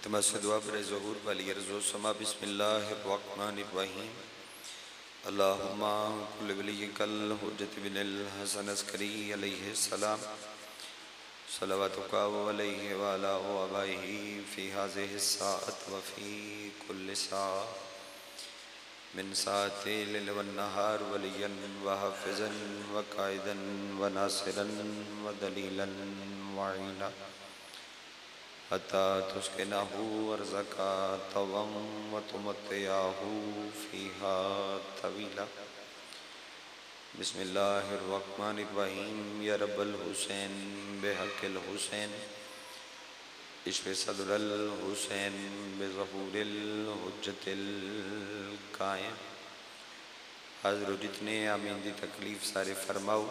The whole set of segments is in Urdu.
التماس دعا برائے ظہور والی ارض و سما بسم اللہ الرحمن الرحیم اللہم کل ولیک الحجت بن الحسن عسکری علیہ السلام صلواتک علیہ وعلا آبائہ فی هذه الساعة وفی کل ساعة من ساعت لیل والنہار ولیا وحافظا وقائدا وناصرا ودلیلا وعینا حتی تسکنہو ارزقا طوام وتمتعہو فیہا طویلا بسم اللہ الرحمن الرحیم یا رب الحسین بحق الحسین اشف صدر الحسین بظہور الحجت القائم حاضر جتنے آمین دی تکلیف سارے فرماؤ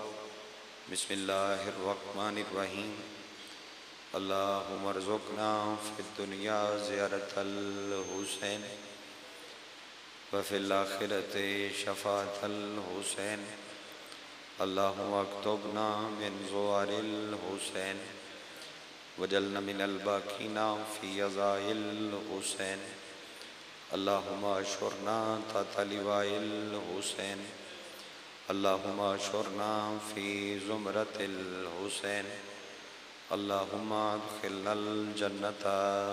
بسم اللہ الرحمن الرحیم اللہم ارزقنا فی الدنیا زیارت الحسین وفی الاخرت شفاعت الحسین اللہم اکتبنا من زوار الحسین وجلنا من الباقین فی عزاء الحسین اللہم اشورنا تحت لواء الحسین اللہم اشورنا فی زمرت الحسین اللہم ادخلنا الجنت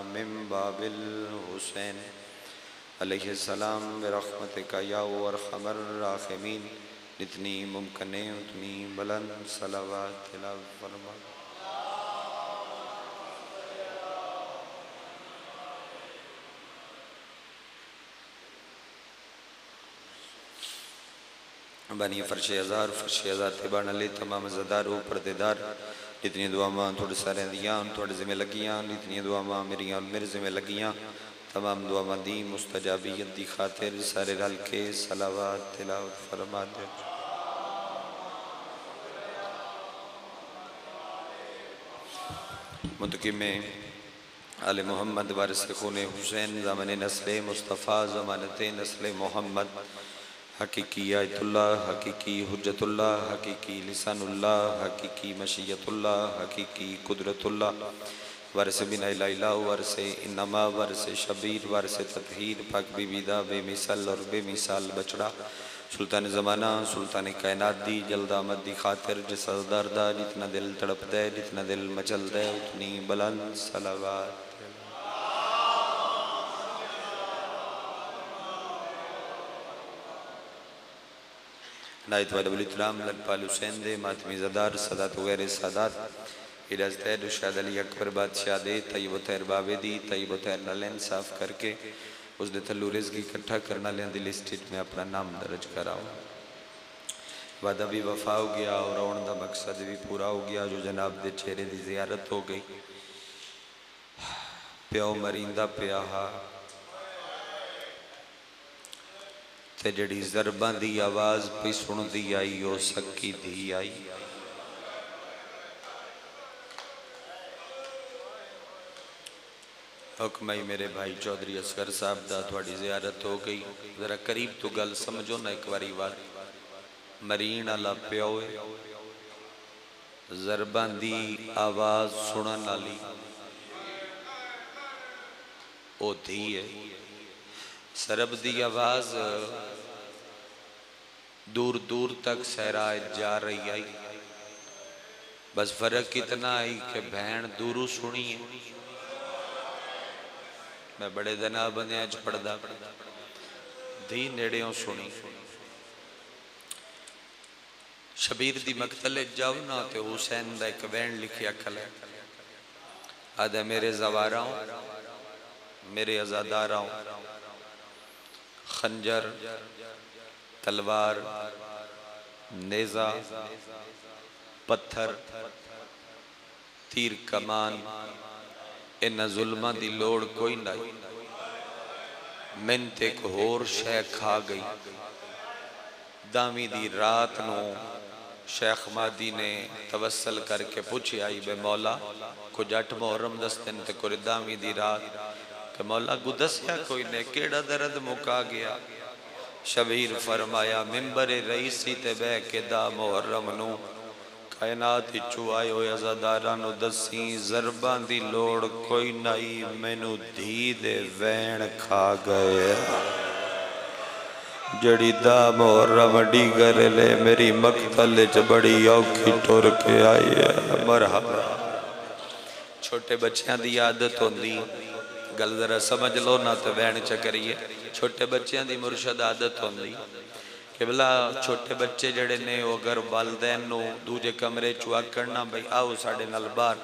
من باب الحسین علیہ السلام برحمتک یا ارحم الراحمین جتنی ممکن ہے اتنی بلند صلوات تلاوت فرما بانی فرش ازار تبان علی تمام زدار و پردیدار جتنی دعا ماں تھوڑے سارے دیاں تھوڑے ذمہ لگیاں جتنی دعا ماں میری اور میرے ذمہ لگیاں تمام دعا ماں دی مستجابیت دی خاطر سارے رل کے صلوات تلاوت فرما دے منتقم میں آل محمد وارث خون حسین زامن نسل مصطفیٰ ضمانت نسل محمد حقیقی آیت اللہ حقیقی حجت اللہ حقیقی لسان اللہ حقیقی مشیت اللہ حقیقی قدرت اللہ وارث بن الہ وارث انما وارث شبیر وارث تطہیر پاک بی بیدہ بے مثال اور بے مثال بچڑا سلطان زمانہ سلطان کائنات دی جلد آمد دی خاطر جس ازدار دا جتنا دل تڑپ دے جتنا دل مچل دے اتنی بلند صلوات نائت والا ولی السلام لگپال حسین دے ماتمی زدار صدات وغیر سادات اجازت ہے دشاد علی اکبر بادشاہ دے طیب و تیر بابے دی طیب و تیر نلین صاف کر کے اس نے تھلو رزقی اکٹھا کرنا لیں دل اسٹیٹ میں اپنا نام درج کراؤ وعدہ بھی وفا ہو گیا اور اوندہ مقصد بھی پورا ہو گیا جو جناب دے چہرے دی زیارت ہو گئی پیاؤ مریندہ پیاہا تے جڑی ضربان دی آواز پی سن دی آئی او سکی دی آئی حکمائی میرے بھائی چودھری اصغر صاحب دا تھوڑی زیارت ہو گئی ذرا قریب تو گل سمجھو نا ایک واری بات مرین اللہ پیوئے ضربان دی آواز سنن علی او دھی ہے سرب دی آواز دور دور تک سہرائے جا رہی آئی بس فرق اتنا آئی کہ بہن دورو سنی ہے میں بڑے دنہ بندے اج پڑھدا دھی نیڑیوں سنی شبیر دی مقتل جاؤ نا تے حسین دا ایک وین لکھیا کھلے آدھے میرے زواراں میرے ازاداراں خنجر تلوار نیزہ پتھر تیر کمان انہ ظلمہ دی لوڑ کوئی نہیں منت ایک ہور شے کھا گئی دامی دی رات نو شیخ مادی نے توسل کر کے پوچھی آئی بے مولا کو جٹ محرم دستن تے کو دامی دی رات کہ مولا گدسیا کوئی نے کیڑا درد مکا گیا شبیر فرمایا ممبر رئیسی تے بے کے دا محرم نو کائنات چو آئے ہوئے عزادارانو دسیں ضربان دی لوڑ کوئی نائی مینو دھی دے وین کھا گئے جڑی دا محرم ڈیگر لے میری مقتل چ بڑی اوکھی ٹور کے آئی ہے مرحبا چھوٹے بچیاں دی عادت ہوندی گل ذرا سمجھ لو نہ تو وین چکریے چھوٹے بچیاں دی مرشد عادت ہوندی کہ بلا چھوٹے بچے جڑے نے اگر والدین نو دوجے کمرے چوا کرنا بھئی آؤ ساڑے نال بار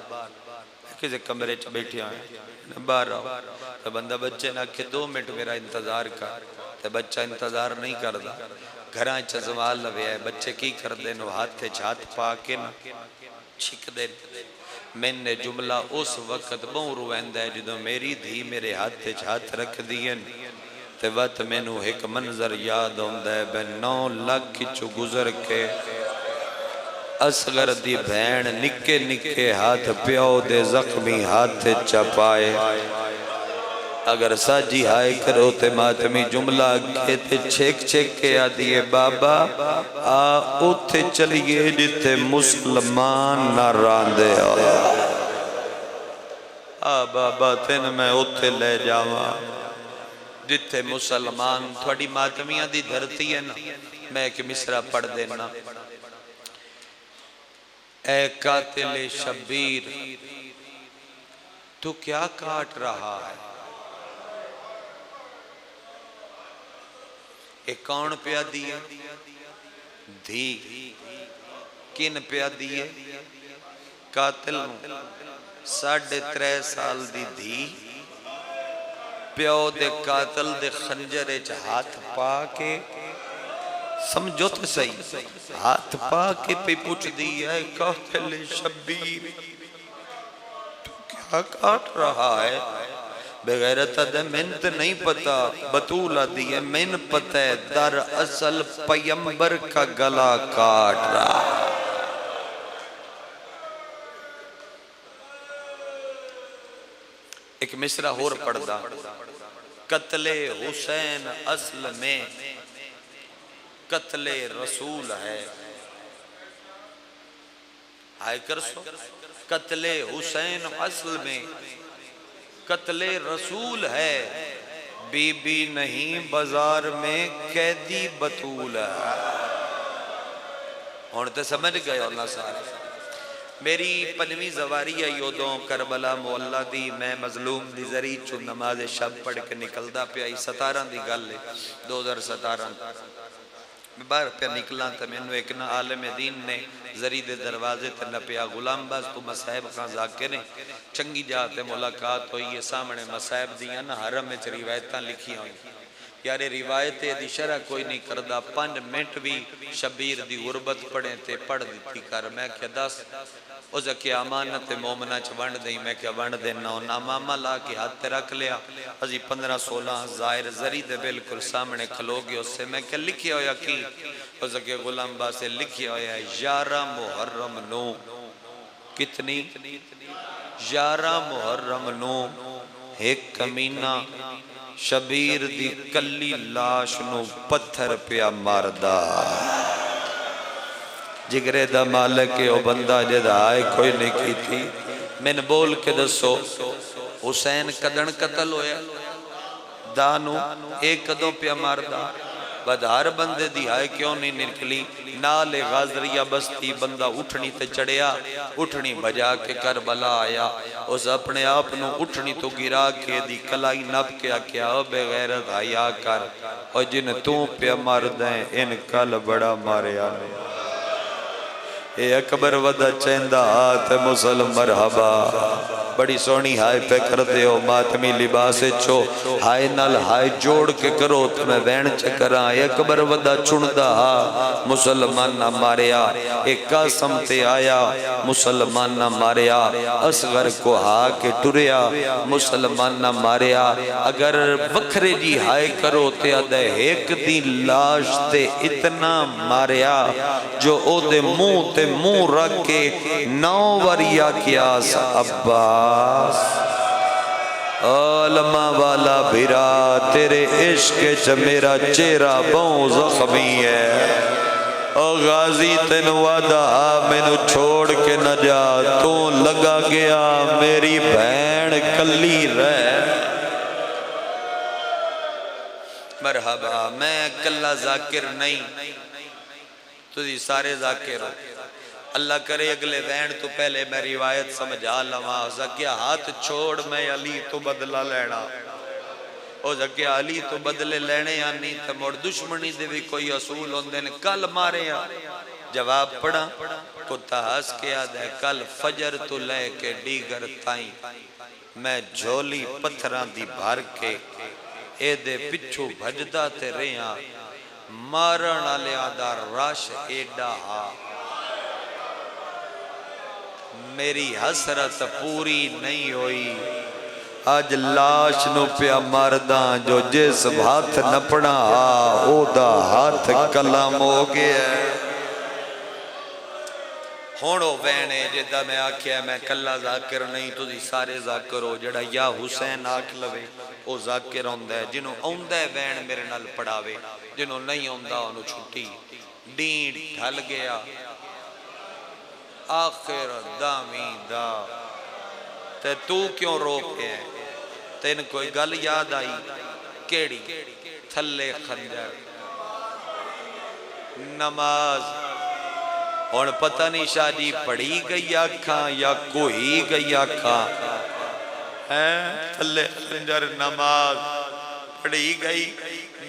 کسے کمرے چ بیٹھے آئے بار آؤ تو بندہ بچے نہ کہ 2 منٹ میرا انتظار کر تو بچہ انتظار نہیں کردا گھراں چ زوال لوے ہے بچے کی کر دے نو ہاتھ چھات پا کے نہ چھک دے میں نے جملہ اس وقت بہن رویندہ ہے جدو میری دھی میرے ہاتھ چھات رکھ دین تے وقت میں نو ایک منظر یاد ہوندہ ہے بے 9 لاکھ چو گزر کے اصغر دی بھین نکے نکے ہاتھ پیاؤ دے زخمی ہاتھ چپائے اگر ساجی ہائے کرو تے ماتمی جملہ کہتے چھیک چھیک کے آدھیے بابا اوتھے چلیے جتے مسلمان نہ راندے بابا تین میں اوتھے لے جاواں جتے مسلمان تھوڑی ماتمیاں دی دھرتی ہے نا میں ایک مصرع پڑھ دینا اے قاتل شبیر تو کیا کاٹ رہا ہے ایک کون پیا دیئے دھی کن پیا دیئے قاتل 3.5 سال دی دھی پیو دے قاتل دے خنجرے چ ہاتھ پا کے سمجھو تو صحیح ہاتھ پا کے پہ پوچھ دی ہے قاتل شبیر تو کیا کاٹ رہا ہے بغیرت دے منت نہیں پتا بطولہ دیئے من پتہ ہے در اصل پیمبر کا گلا کاٹ رہا ہے ایک مصرع ہور پڑھ دا قتل حسین اصل میں قتل رسول ہے آئے کر سو قتل حسین اصل میں قتل رسول ہے بی بی نہیں بازار میں قیدی بطول ہے اور تے سمجھ گئے اللہ سارے میری 5ویں زواری ہے یودوں کربلا مولا دی میں مظلوم دی ذریع چو نماز شب پڑھ کے نکل دا پہ آئی 17 دی گل لے 2017 میں بار پہ نکلا تا میں انہوں ایک نا عالم دین نے ذریع دے دروازے تے نپیا غلام باز تو مسائب خان ذاکریں چنگی جاتے ملاقات ہوئی یہ سامنے مسائب دیا نا حرم میں روایتاں لکھی ہوئی یار روایت دی شرح کوئی نہیں کردہ 5 منٹ بھی شبیر دی غربت پڑھیں تے پڑھ دیتی کر میں کیا 10 اس کہ امانت مومنہ چ ونڈ دیں میں کیا ونڈ دینا ہوں نامامہ لا کے ہاتھ تے رکھ لیا ازی 15-16 ظاہر ذریع دے بالکل سامنے کھلو گے اس سے میں کیا لکھیا ہویا کی اس کہ غلام با سے لکھیا ہویا 11 محرم نو کتنی 11 محرم نو ایک کمینہ شبیر دی کلی لاش نو پتھر پیا ماردا جگرے دا مالک او بندہ جدا آئے کوئی نہیں کی تھی میں نے بول کے دسو حسین قدن قتل ہویا دانو ایک قدوں پیا ماردا بدھار بندے دی آئے کیوں نہیں نکلی نال غازریہ بستی بندہ اٹھنی تے چڑیا اٹھنی بجا کے کربلا آیا اس اپنے آپ نو اٹھنی تو گرا کے دی کلائی نب کیا کیا بے غیرت آیا کر اور جن تو پیا مار دیں ان کل بڑا مارے آنے اے اکبر ودا چیندہ آت مسلم مرحبا بڑی سونی ہائے پہ کر دے ہو ماتمی لباسے چھو ہائے نال ہائے جوڑ کے کرو تمہیں وین چکران اے اکبر ودا چھوڑدہ مسلمان نہ ماریا ایک قاسم تے آیا مسلمان نہ ماریا اصغر کو ہا کے ٹریا مسلمان نہ ماریا اگر وکھرے جی ہائے کرو تے آدھے ایک دی لاش تے اتنا ماریا جو او دے منہ تے منہ رکھ کے 9 وریا کیا سا عباس عالمہ والا بھیرا تیرے عشق چ میرا چہرہ بہت زخمی ہے او غازی تین وعدہ مینو چھوڑ کے نہ جا، تو لگا گیا میری بہن کلی رہ۔ مرحبا، میں کلا ذاکر نہیں، تجھے سارے ذاکر ہو۔ اللہ کرے اگلے وین تو پہلے میں روایت سمجھا لواں، زکیہ ہاتھ چھوڑ میں علی تو بدلہ لینا۔ او زکیہ علی تو بدلے لینے آنی تھا، مڑ دشمنی دے بھی کوئی اصول ہوندے نے، کل مارے آ جواب پڑھا کتا ہس کے آدھا ہے، کل فجر تو لے کے ڈیگر تائیں میں جھولی پتھران دی بھر کے اے دے پچھو بھجدہ تے ریاں، مارن آلے آدھا راش ایڈا ہا، میری حسرت پوری نہیں ہوئی۔ آج لاش نو پیا مرداں جو جس ہاتھ نپڑا او دا ہاتھ کلام ہو گیا ہے۔ ہونو وینے جدہ میں آکھیا میں کلا ذاکر نہیں، تو دی سارے ذاکر ہو، جڑا یا حسین آکھ لوے او ذاکر ہوندہ ہے، جنہوں اوندہ ہے وین میرے نال پڑھاوے، جنہوں نہیں اوندہ انہوں چھٹی ڈین ڈھل گیا۔ آخر دامی دا تے تو کیوں روکے ہیں؟ تین کوئی گل یاد آئی کیڑی؟ تھلے خنجر نماز، اور پتہ نہیں شاہ جی پڑھی گئی آکھاں یا کوئی گئی آکھاں، تھلے خنجر نماز پڑھی گئی۔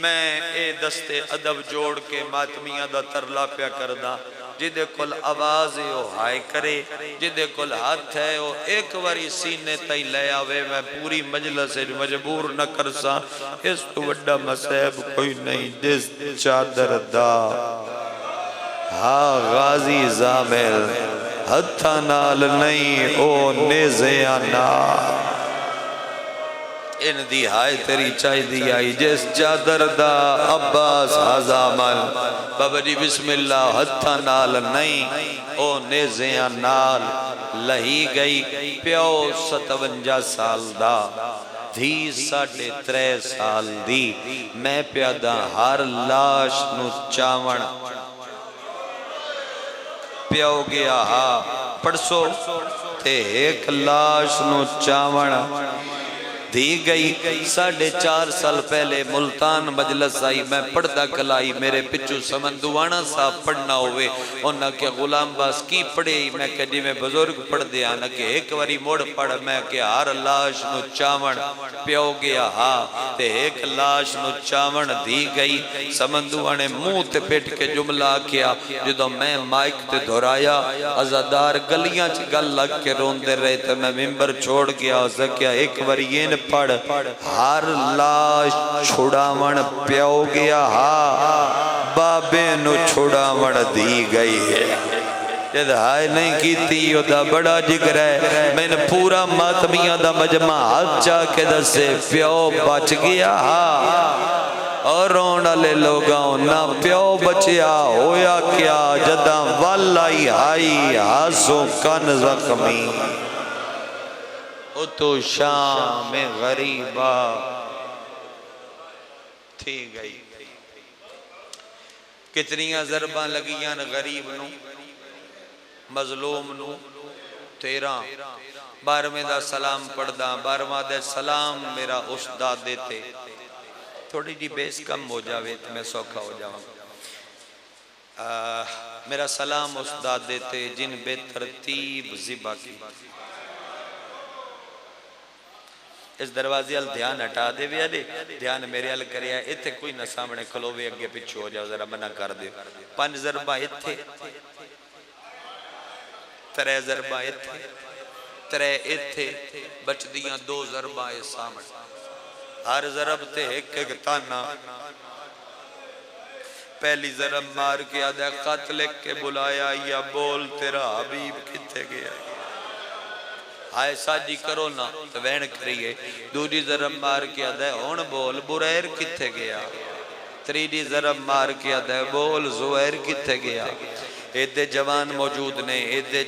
میں اے دستے ادب جوڑ کے ماتمیاں دا ترلا پیا کردہ، جدے کل آواز ہے وہ ہائے کرے، جدے کل ہاتھ ہے وہ ایک واری سینے تائی لے آوے، میں پوری مجلس مجبور نہ کرسا، اس تو وڈا مسیب کوئی نہیں جس چادر دا ہاں غازی زامل ہتھا نال نہیں او نیزیانا، ان دی ہائے تیری چاہی دی آئی جس چادر دا عباس حضامل، بابا جی بسم اللہ ہتھا نال نہیں او نیزیاں نال لہی گئی۔ پیو 57 سال دا دھی 3.5 سال دی، میں پیادہ ہر لاش نو چاون پیو گیا ہاں پڑسو تے ایک لاش نو چاون دی گئی۔ 4.5 سال پہلے ملتان مجلس آئی، میں پڑھدا کلائی، میرے پچھو سمندوانا صاحب پڑھنا ہوئے، انہاں کہ غلام باس کی پڑھے، میں کہ جی میں بزرگ پڑھ دیا نہ کہ ایک واری موڑ پڑھ، میں کہ ہر لاش نو چاون پیو گیا ہاں تے ایک لاش نو چاون دی گئی۔ سمندوانے منہ تے پیٹ کے جملہ کیا، جدو میں مائک تے دھورایا ازادار گلیاں چ گل لگ کے روندے رہے تے میں ممبر چھوڑ گیا، اسے کیا ایک واری یہ پڑھ ہر لاش چھڑاون پیو گیا ہاں بابے نو چھڑاون دی گئی ہے۔ جد ہائے نہیں کیتی یو دا بڑا جگر ہے، میں نے پورا ماتمیاں دا مجمع ہاتھ چاہ کے دسے پیو بچ گیا ہاں، اور رونا لے لوگاں نہ پیو بچیا ہویا کیا، جدہ والائی آئی آسوں کن زخمی او تو شام غریبہ تھی گئی۔ کتنیاں ضرباں لگیاں غریب نو مظلوم نو، 13 12ویں دا سلام پڑھدا، 12واں دے سلام میرا استاد دیتے، تھوڑی جی بیس کم ہو جاوے تو میں سوکھا ہو جاؤں۔ میرا سلام استاد دیتے جن بے ترتیب ذبح کی، اس دروازے ال دھیان ہٹا دے ویا دے، دھیان میرے ال کریا، ایتھے کوئی نہ سامنے کھلوے اگے پچھو ہو جاؤ، ذرا منع کر دے۔ 5 ضربہ ایتھے، 3 ضربہ ایتھے، 3 ایتھے، بچ دیاں 2 ضربہ اے سامنے، ہر ضرب تے ایک ایک تانا۔ پہلی ضرب مار کے آدھا خط لکھ کے بلایا، یا بول تیرا حبیب کتے گیا، ہائے ساجی کرو نا تو وین کریے۔ دوجی ضرب مار کے آدھا ہون بول بریر کتے گیا، تریجی ضرب مار کے آدھا بول زویر کتے گیا۔ ایدے جوان موجود نے، ایدے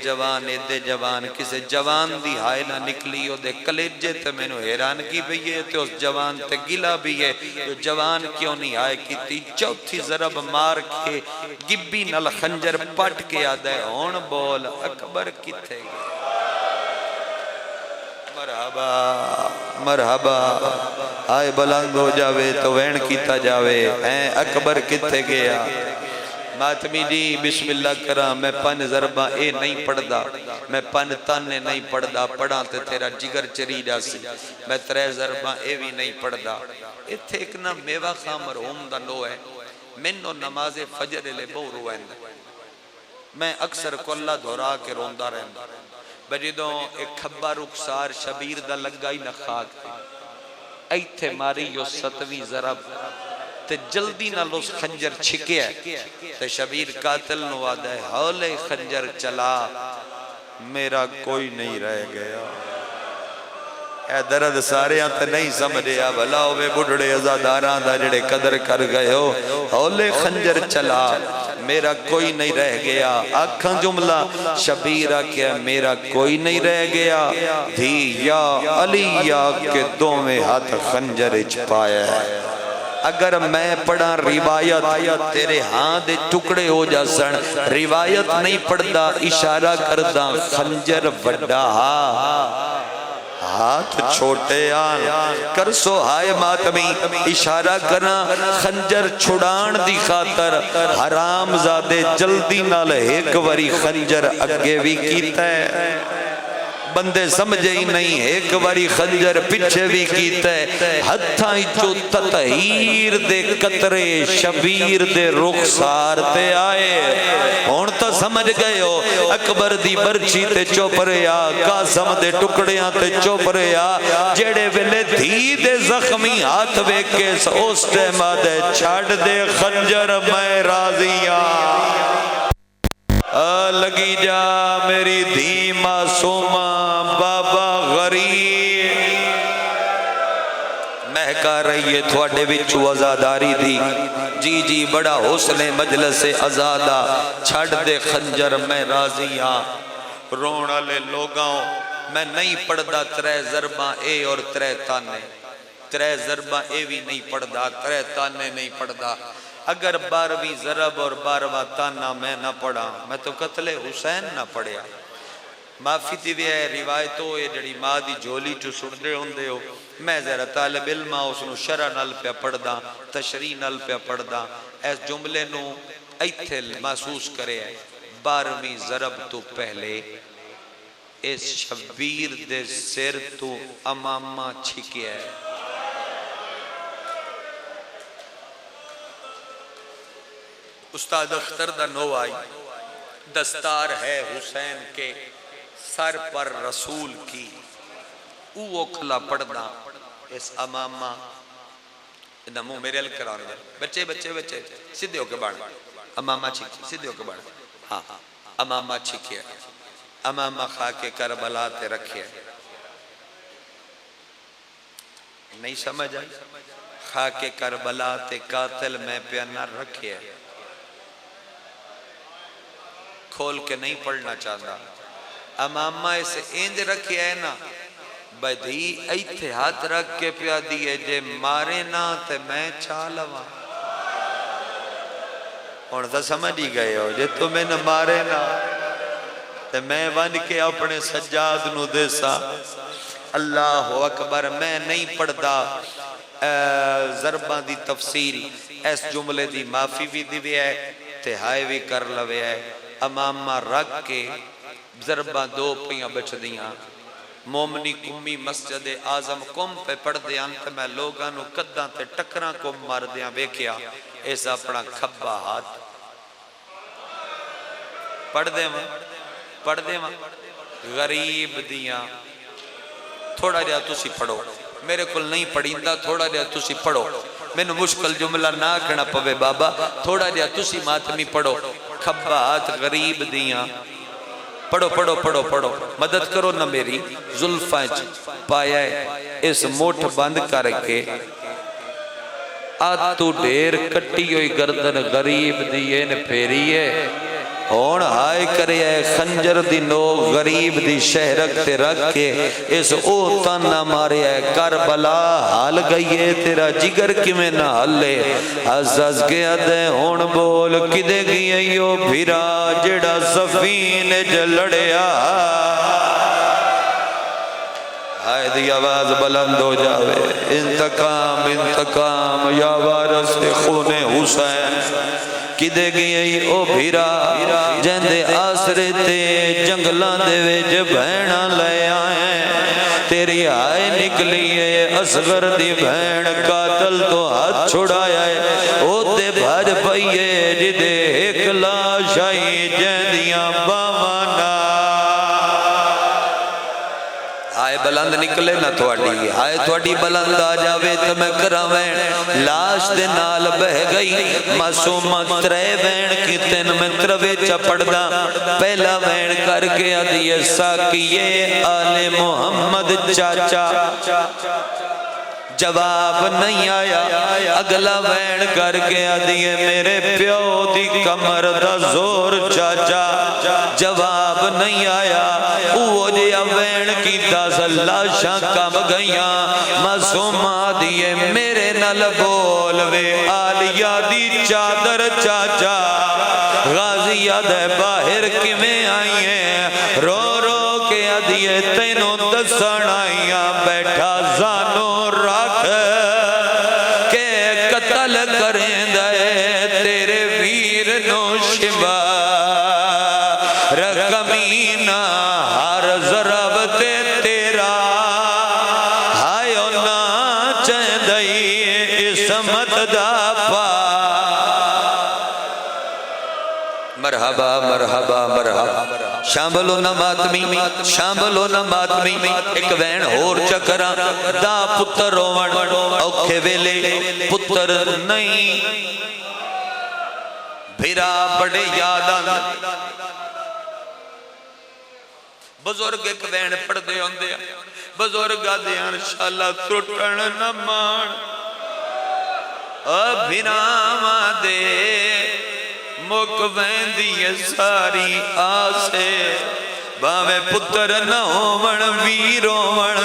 جوان کسے جوان دی ہائے نہ نکلی ہو دے کلیجے تے میں نو حیران کی بھی ہے تے اس جوان تے گلا بھی ہے جو جوان کیوں نہیں آئے کی تی چوتھی ضرب مار کے گبی نل خنجر پٹ کے آدھے ہون بول اکبر کتے گئے مرحبا مرحبا آئے بلند ہو جاوے تو وین کیتا جاوے ہیں اکبر کتے گیا ماتمی جی بسم اللہ کرا میں پن ضربہ اے نہیں پڑھدا میں پن تانے نہیں پڑھدا پڑھا تے تیرا جگر چری جاسی میں ترے ضربہ اے بھی نہیں پڑھدا اتھے ایک نا میوہ خام مرحوم دا نو ہے منو نماز فجر لے بہو روائن میں اکثر کو اللہ دھورا کے روندہ رہندا بجیدوں ایک کھبا رخسار شبیر دا لگائی نہ خاک ایتھے ماری یو ستویں ضرب تے جلدی نہ لوس خنجر چھکے ہے تے شبیر قاتل نوادہ ہے ہولے خنجر چلا میرا کوئی نہیں رہ گیا اے درد سارے آنتے نہیں سمجھے بھلا ہوئے بڑھڑے ازاداران دا جڑے قدر کر گئے ہو ہولے خنجر چلا میرا کوئی نہیں رہ گیا آکھاں جملہ شبیرہ کیا میرا کوئی نہیں رہ گیا دھی یا علی یا کے دو میں ہاتھ خنجر اچ پایا ہے اگر میں پڑھا روایت تیرے ہاں دے ٹکڑے ہو جا سن روایت نہیں پڑھدا اشارہ کردہ خنجر وڈا ہاتھ چھوٹے آن کر سو ہائے ماتمی اشارہ کرنا خنجر چھڑان دی خاطر حرام زادے جلدی نال ایک وری خنجر اگے بھی کیتا ہے بندے سمجھے ہی نہیں ایک واری خنجر پچھے بھی کیتا ہے ہتھاں جو تطہیر دے قطرے شبیر دے رخسار تے آئے ہون تا سمجھ گئے ہو اکبر دی برچی تے چوپریا قاسم دے ٹکڑیاں تے چوپریا جیڑے ویلے دھی دے زخمی ہاتھ ویکے اس ٹیمہ دے چھاڑ دے خنجر میں راضیاں لگی جا میری دھی معصومہ بابا غریب مہکا رہی ہے تھوڑے بچو ازاداری دی جی جی بڑا حسن مجلس ازادہ چھڑ دے خنجر میں راضیاں رونا لے لوگاں میں نہیں پڑھدا ترے ضرباں اے اور ترے تانے ترے ضرباں اے بھی نہیں پڑھدا ترے تانے نہیں پڑھدا اگر 12ویں ضرب اور 12واں تانا میں نہ پڑھا میں تو قتل حسین نہ پڑھیا معافی تھی بھی ہے روایتوں یہ جڑی ماں دی جھولی چو سڑدے ہوندے ہو میں ذرا طالب علمہ اس نو شرع نال پہ پڑھدا تشریح نال پہ پڑھدا اس جملے نو ایتھے محسوس کرے 12ویں ضرب تو پہلے اس شبیر دے سر تو امامہ چھکیا ہے استاد اختر دا نو آئی دستار ہے حسین کے سر پر رسول کی او کھلا پڑھنا اس امامہ نمو میرے الکران دے بچے بچے بچے سیدھے ہو کے بڑھ امامہ چھکی سیدھے ہو کے بڑھ ہاں امامہ چھکی ہے امامہ خاک کربلا تے رکھے نہیں سمجھ آئی خاک کربلا تے قاتل میں پیانہ رکھے کھول کے نہیں پڑھنا چاہتا امامہ اسے اینج رکھے ہے نا بدھی ایتھے ہاتھ رکھ کے پیا دیئے جے مارے نا تے میں چالوا اور تا سمجھ ہی گئے ہو جے تمہیں نہ مارے نا تے میں ون کے اپنے سجاد نو دے سا اللہ اکبر میں نہیں پڑھدا ضرباں دی تفسیر اس جملے دی معافی بھی دی ہے تے ہائے بھی کر لوے ہے امامہ رکھ کے ضربہ دو پیاں بچ دیاں مومنی کمی مسجد آزم کم پہ پڑھ دیاں تے میں لوگانو قداں تے ٹکراں کو مار دیاں بیکیا ایسا اپنا کھبا ہاتھ پڑھ دے ماں غریب دیاں تھوڑا جا تسی پڑھو میرے کل نہیں پڑھیندہ تھوڑا جا تسی پڑھو میں نے مشکل جملہ نہ کھنا پوے بابا تھوڑا جا تسی ماتمی پڑھو کھبا ہاتھ غریب دیاں پڑھو پڑھو پڑھو پڑھو مدد کرو نہ میری زلفائیں پایا ہے اس موٹھ بند کر کے آتو ڈیر کٹی ہوئی گردن غریب دیئے نے پھیری ہے ہون ہائے کرے خنجر دی نو غریب دی شہرک تے رکھ کے اس او تانا مارے کربلا حال گئیے تیرا جگر کی میں نہ حلے عزاز کے ادھے ہون بول کدے گئے یو بھیرا جڑا سفین جلڑیا آئے دی آواز بلند ہو جاوے انتقام انتقام یا وارث خون حسین کدے گئی او بھیرا جندے آسرے تے جنگلان دے ویج بھینا لے آئیں تیری آئے نکلی ہے اصغر دی بھین قاتل تو ہاتھ چھڑایا ہے او تے بھاج پئیے جدے ایک لاشائی جندیاں باوانا آئے بلند نکلے نہ تھوڑی آئے تھوڑی بلند آ جاوے تو میں کراویں لاش دے نال بہ گئی معصوم ترے وین کی تین میں تروے چپڑ دا پہلا وین کر کے ادھیے ساکیے آل محمد چاچا جواب نہیں آیا اگلا وین کر کے ادھیے میرے پیو دی کمر دا زور چاچا جواب نہیں آیا وہ جیا وین کی دس لاشاں کم گئیاں معصوم آدھیے میرے نل بول وے آلیا دی چادر چاچا غازی دے باہر کی میں آئیے رو رو کے ادھیے تینوں دسن آئیاں بیٹھا زانو رکھ کے قتل کریں دے تیرے ویر نو شبا رکمینہ ہر ضرب تے تیرا ہائیو نا چندئی اسمت دا پا مرحبا مرحبا مرحبا شاملو نہ ماتمی شاملو نہ ماتمی ایک وین ہور چکرا دا پتر روان اوکھے ویلے پتر نہیں بھیرا بڑے یاداں بزرگ ایک وین پڑھ دے ہوں دے بزرگ آدھے انشاءاللہ ترٹن نہ مان ابھنام دے مک وین دیئے ساری آسے باوے پتر نہ ہوون ویرون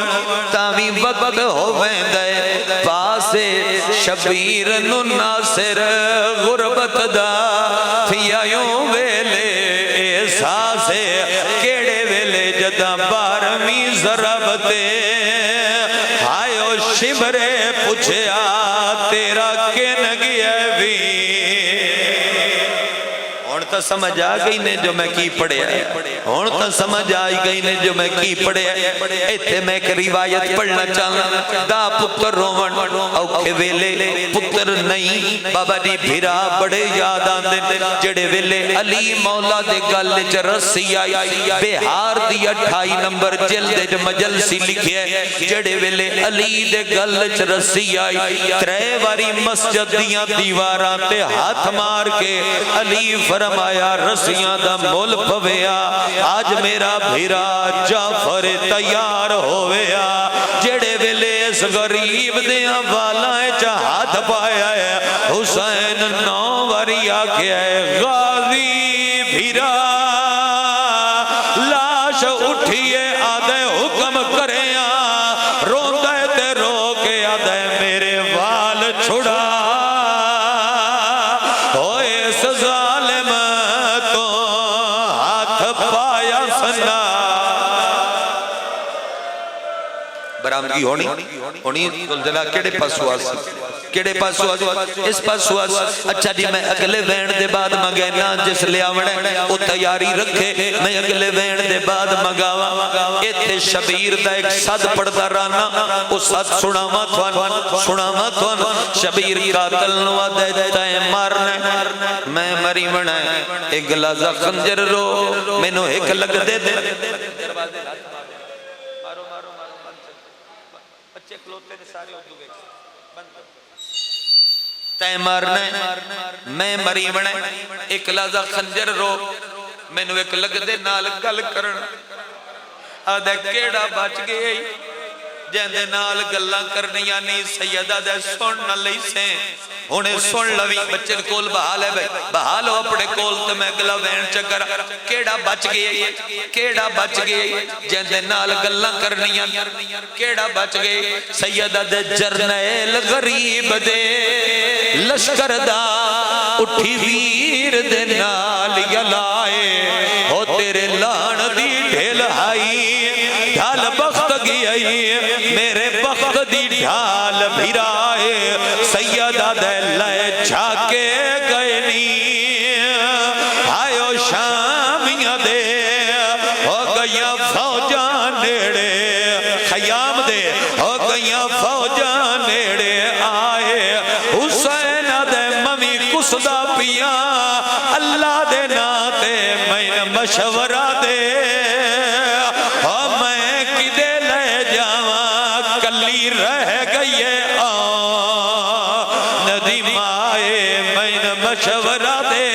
تاوی وقت ہوویں دے پاسے شبیر نو ناصر غربت دا فیایوں ویلے احساسے کیڑے ویلے جدہ بارمی ضربتے آئیو شبرے پوچھیا تیرا کن گیا بھی تا سمجھ آ گئی نے جو میں کی پڑھے آئے ہون تا سمجھ آئی گئی نے جو میں کی پڑھے آئے ایتھے میں ایک روایت پڑھنا چاہنا دا پتر رومن اوکھے ویلے پتر نہیں بابا دی بھیرا بڑے یاد آندے جڑے ویلے علی مولا دے گل چ رسی آئی بہار دی 28 نمبر جلد مجلسی لکھی ہے جڑے ویلے علی دے گل چ رسی آئی ترے واری مسجد دیاں دیواراں تے ہاتھ مار کے علی فرمایا رسیاں دا مول پویا آج میرا بھیرا جعفر تیار ہویا جڑے ویلے اس غریب دیاں والائیں چاہت پایا ہے حسین نو واری آکے ہے غازی بھیرا لاش اٹھئے آدھے حکم کریں روندے تے رو کے آدھے میرے وال چھڑا ہوئے سزا برامگی ہونی زلزلہ کیڑے پاس ہوا سی کیڑے پاس ہوا اس پاس ہوا سی اچھا جی میں اگلے وین دے بعد مگینا جس لے آوڑے او تیاری رکھے میں اگلے وین دے بعد مگاوا ایتھے شبیر دا ایک صد پڑھتا رانا او صد سناما تھوان شبیر قاتل نوا دے دے مارنے میں مری بنائے ایک لازہ خنجر رو میں نو ایک لگ دے دے تے مارنے میں مری بنے ایک لازہ خنجر رو میں نو ایک لگ دے نال گل کرن آدھے کیڑا بچ گئی جہندے نال گلاں کرنیاں نہیں سیدہ دے سن نہ لئی سے انہیں سن لوی بچے کول بحال ہے بھائی بحالو اپنے کول تے میں گلا وین چکر کیڑا بچ گئے کیڑا بچ گئے جہندے نال گلاں کرنیاں کیڑا بچ گئے سیدہ دے جرنیل غریب دے لشکر دا اٹھی ویر دے نال یلائے ہو تیرے لان دی ڈھیل آئی ڈھال بخت گئی میرے بخت دی ڈھال بھیرائے سیدہ دے لائے چھاکے گئے نی آئیو شامیہ دے ہو گیا فوجاں نیڑے خیام دے ہو گیا فوجاں نیڑے آئے حسین دے ممی کسدہ پیا اللہ دے ناتے میں مشورہ دے میں کدے لے جاواں کلی رہ گئی ندیم آئے میں مشورہ دے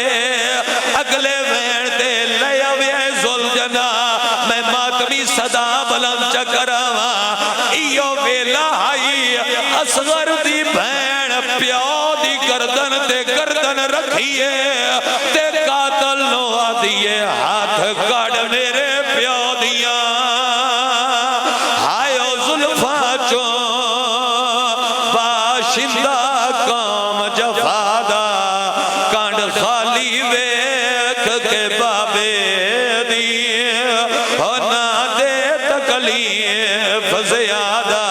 اگلے وین دے لے اوے زلجنا میں ماتمی صدا بلند چکراواں ایو ویلا آئی اصغر دی بین پیو دی گردن تے گردن رکھیے تے قاتل نو آدیے ہاتھ کاڑ میرے پیو دیاں آئیو ظلفہ چوں باشندہ کام جفادہ کانڈ خالی ویکھ کے بابے دیئے ہونا دے تکلیف زیادہ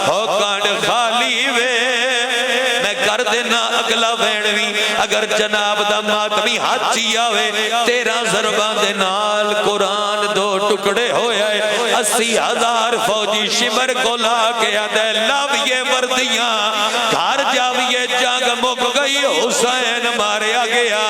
ہو کانڈ خالی ویکھ میں کر دینا اگلا وینوی اگر جناب دا ماتمی حاجی آوے 13 ضربان دے نال قرآن 2 ٹکڑے ہوئے 80,000 فوجی شمر کو لا کے آدھے لاویے وردیاں گھر جاویے جنگ مک گئی حسین ماریا گیا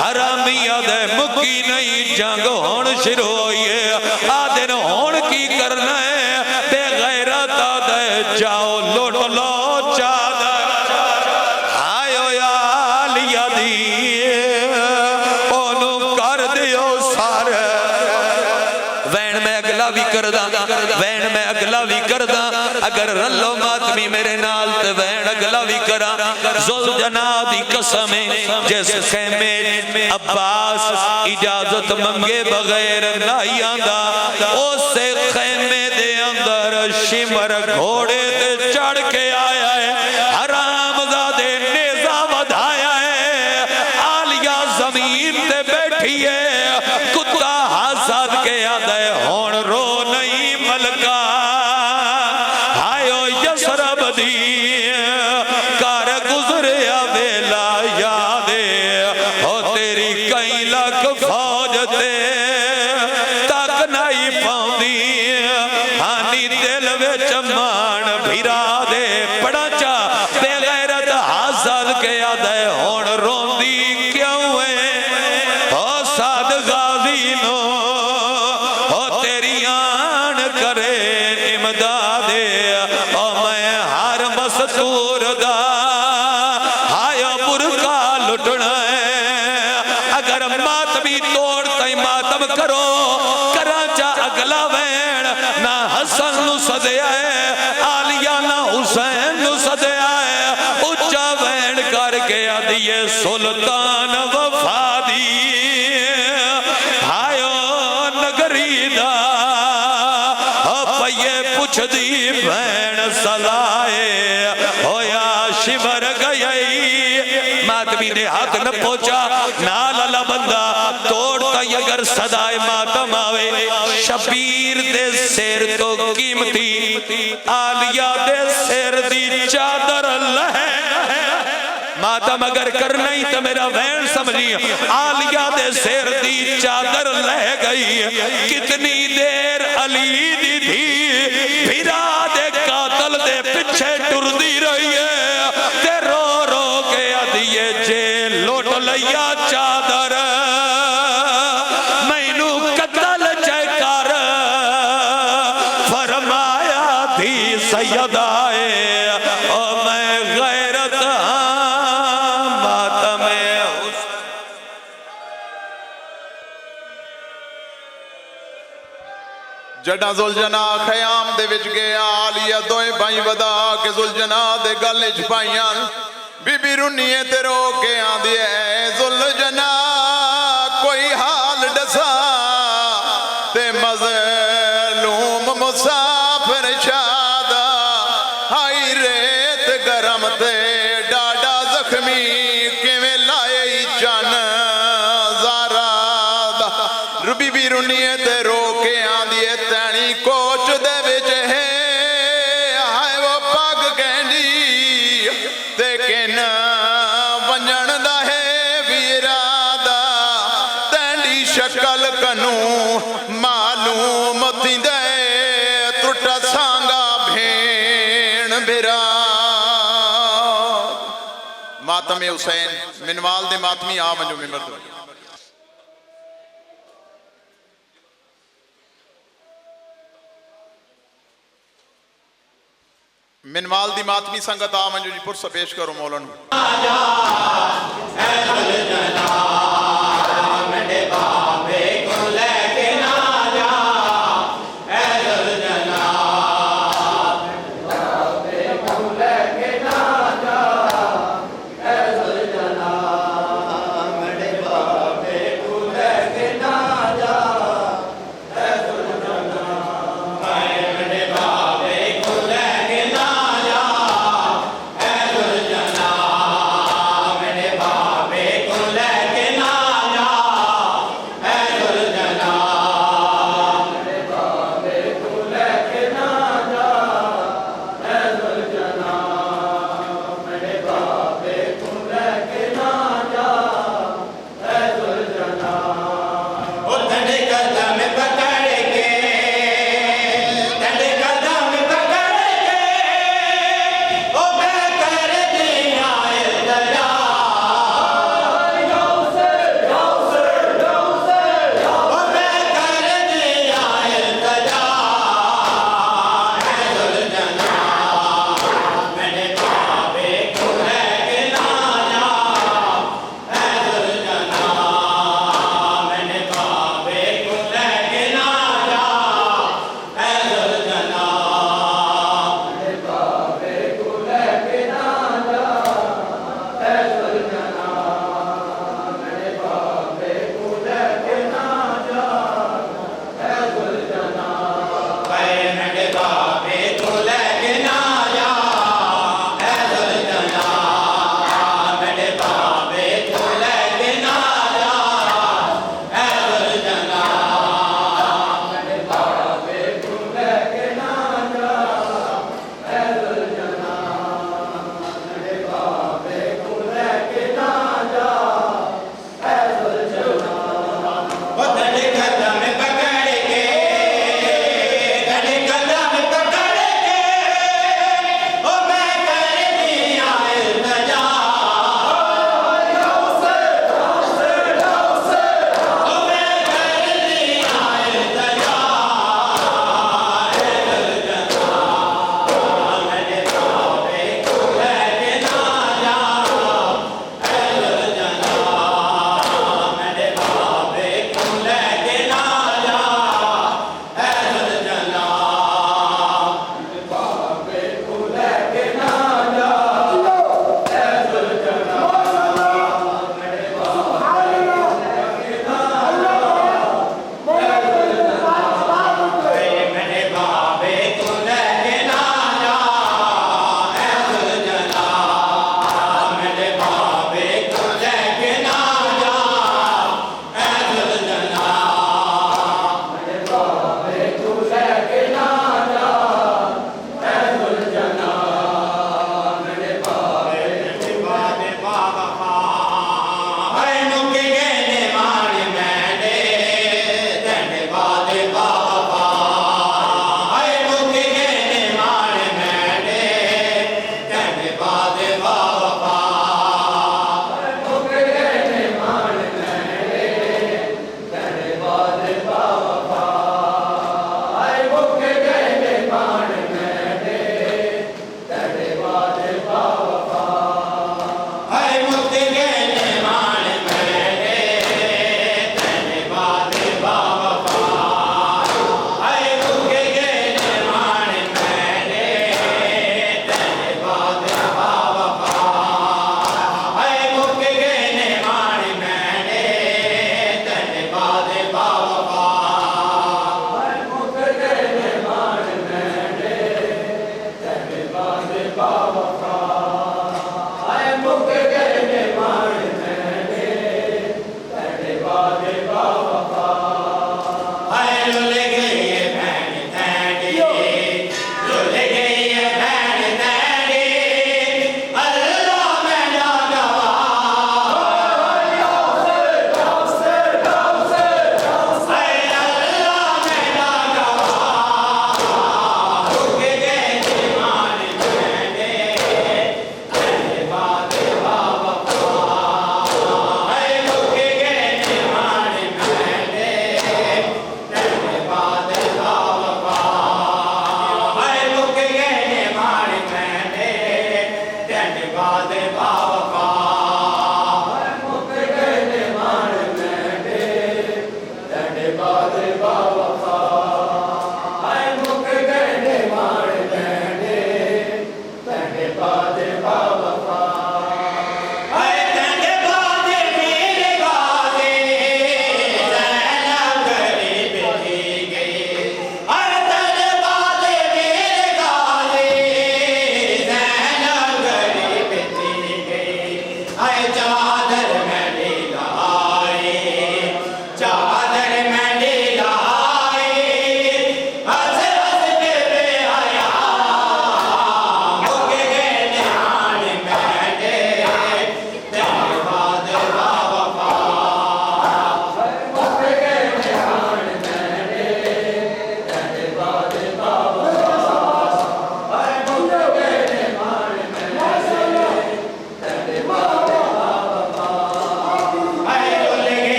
حرامی آدھے مکی نہیں جنگ ہون شروع ہوئیے آدھے ہون کی کرنا ہے بے غیرت آدھے جاؤ لوٹ لو چادر آئیو یا لیا دیئے اونوں کر دیو سارے وین میں اگلا بھی کردہ وین میں اگلا بھی کردہ اگر رلو ماتمی میرے نال تے وین اگلا بھی کرا زل جنا دی قسمیں جیسے خیمے عباس اجازت منگے بغیر نہیں آندہ اس سے خیمے دے اندر شمر گھوڑے تے چڑھ کے آیا ہے حرام زادے نیزہ ودھایا ہے آلیہ زمین تے بیٹھی ہے کتا حسد کے آدھے ہون رو نہیں ملکا آئیو یسرب دی کار گزریا ویلا یادے ہو تیری کئی لکھ فوج تے تک نہیں پاؤں ہانی دل وچ مان بھیرا دے پڑا چا بے غیرت حسد کے آدھے ہون روندی کیوں ہے ہو ساد غازی نو ہو تیری آن کرے امدادے او میں ہر مستور دا آیا برکا لٹنا ہے اگر ماتمی توڑتا ہی ماتم کرو کراچا اگلا وین نہ حسن نو صدیا ہے آلیہ نہ حسین نو صدیا ہے اچھا وین کر کے آدھیے سلطان وفادی آئیو نگری دا پئیے پچھ دی بین سلائے ہویا شمر گئی ماتمی نے ہاتھ نہ پہنچا نال اللہ بندہ توڑتا ہی اگر صدائے ماتم آوے شبیر دے سیر تو قیمتی آلیہ دے سیر دی چادر لہے ماتم اگر کرنا ہی تو میرا وین سمجھی آلیہ دے سیر دی چادر لہ گئی کتنی دیر علی دی تھی بھیرا دے قاتل دے پچھے ٹر دی رہی ہے تے رو رو کے آدھیے جے لوٹ لیا چادر مینو قتل چکر فرمایا تھی سیدائے او میں غیرت ماتم جڑا زلجنا خیام دے وچ گیا آلیہ دوئے بھائی ودا کے زلجنا دے گلے چھپائیاں بی بی رنیے تے رو کے آن دی اے زلجنا کوئی حال ڈسا تے مظلوم مسافر شادا ہائی ریت گرم تے ڈاڈا زخمی کیویں لائے چن زارا دا ربی بی رنیے تے رو کے آن دی تینی کوچ دے وچ ہے آئے وہ پاگ کہنڈی تے کن ونجن دا ہے ویرادہ تینڈی شکل کنوں معلوم تھی دے ترٹا سانگا بھین بھرا ماتم حسین منوال دے ماتمی آمنجو میں مردو منوال دی ماتمی سنگت آمنجو جی پرسہ پیش کرو مولانا